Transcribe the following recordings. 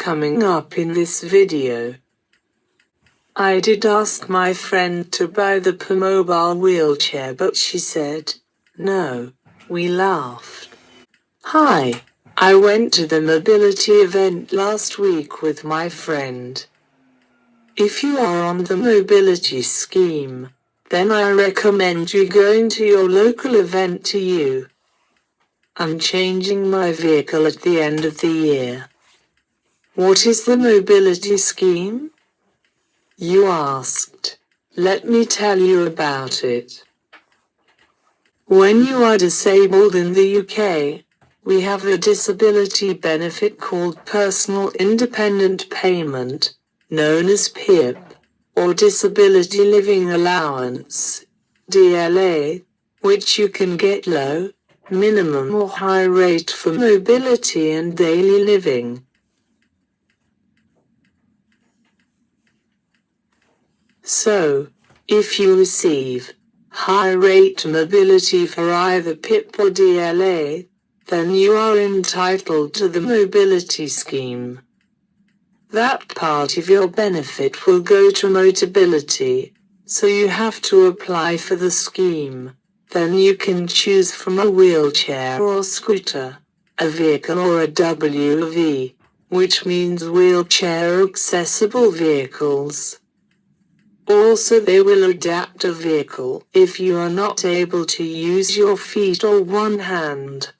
coming up in this video. I did ask my friend to buy the Mobile wheelchair, but she said, no. We laughed. Hi. I went to the Mobility event last week with my friend. If you are on the Mobility scheme, then I recommend you going to your local event to you. I'm changing my vehicle at the end of the year. What is the Mobility scheme? You asked. Let me tell you about it. When you are disabled in the UK, we have a disability benefit called Personal Independent Payment, known as PIP, or Disability Living Allowance, DLA, which you can get low, minimum or high rate for mobility and daily living. So, if you receive high rate mobility for either PIP or DLA, then you are entitled to the mobility scheme. That part of your benefit will go to Motability, so you have to apply for the scheme. Then you can choose from a wheelchair or scooter, a vehicle or a WV, which means wheelchair accessible vehicles. Also, they will adapt a vehicle if you are not able to use your feet or one hand.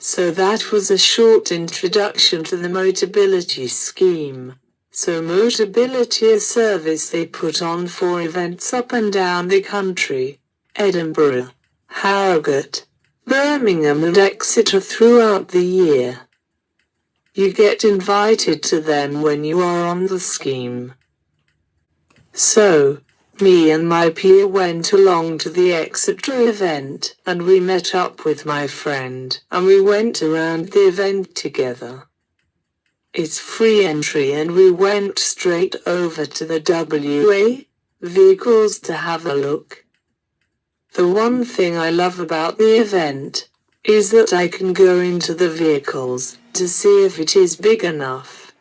So that was a short introduction to the Motability scheme. So Motability is a service they put on for events up and down the country, Edinburgh, Harrogate, Birmingham and Exeter throughout the year. You get invited to them when you are on the scheme. So, me and my peer went along to the Exeter event, and we met up with my friend, and we went around the event together. It's free entry and we went straight over to the WA vehicles to have a look. The one thing I love about the event is that I can go into the vehicles to see if it is big enough.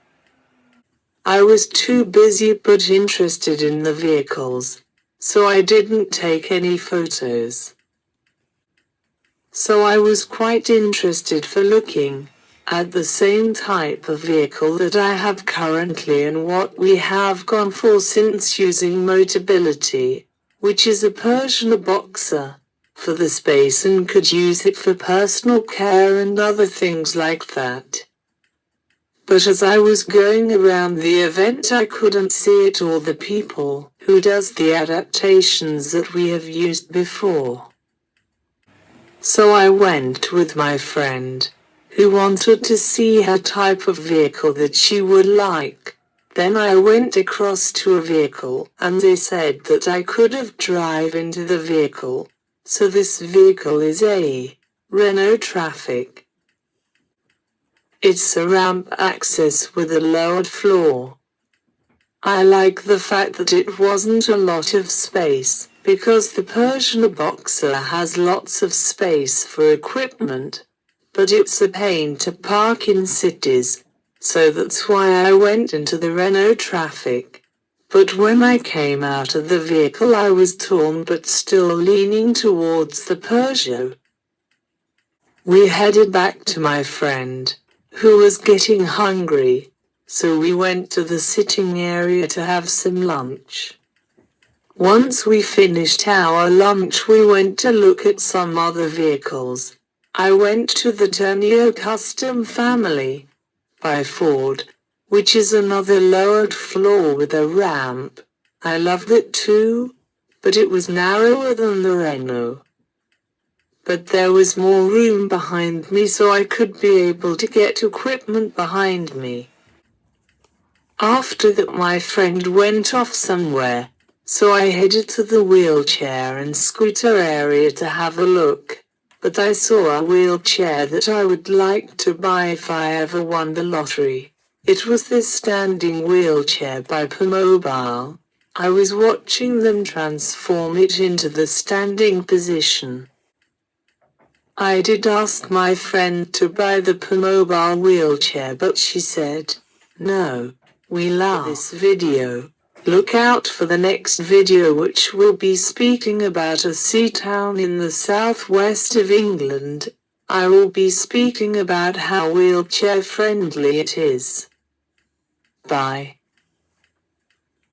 I was too busy but interested in the vehicles, so I didn't take any photos. So I was quite interested for looking at the same type of vehicle that I have currently and what we have gone for since using Motability, which is a Persian Boxer, for the space and could use it for personal care and other things like that. But as I was going around the event I couldn't see it or the people who does the adaptations that we have used before. So I went with my friend, who wanted to see her type of vehicle that she would like. Then I went across to a vehicle and they said that I could have drive into the vehicle. So this vehicle is a Renault Traffic. It's a ramp access with a lowered floor. I like the fact that it wasn't a lot of space, because the Persian Boxer has lots of space for equipment, but it's a pain to park in cities, so that's why I went into the Renault Traffic. But when I came out of the vehicle I was torn but still leaning towards the Peugeot. We headed back to my friend, who was getting hungry, so we went to the sitting area to have some lunch. Once we finished our lunch we went to look at some other vehicles. I went to the Turnio Custom Family by Ford, which is another lowered floor with a ramp. I loved it too, but it was narrower than the Renault. But there was more room behind me so I could be able to get equipment behind me. After that my friend went off somewhere, so I headed to the wheelchair and scooter area to have a look. But I saw a wheelchair that I would like to buy if I ever won the lottery. It was this standing wheelchair by Mobile. I was watching them transform it into the standing position. I did ask my friend to buy the Mobile wheelchair, but she said, no. We love this video. Look out for the next video, which will be speaking about a sea town in the southwest of England. I will be speaking about how wheelchair friendly it is. Bye.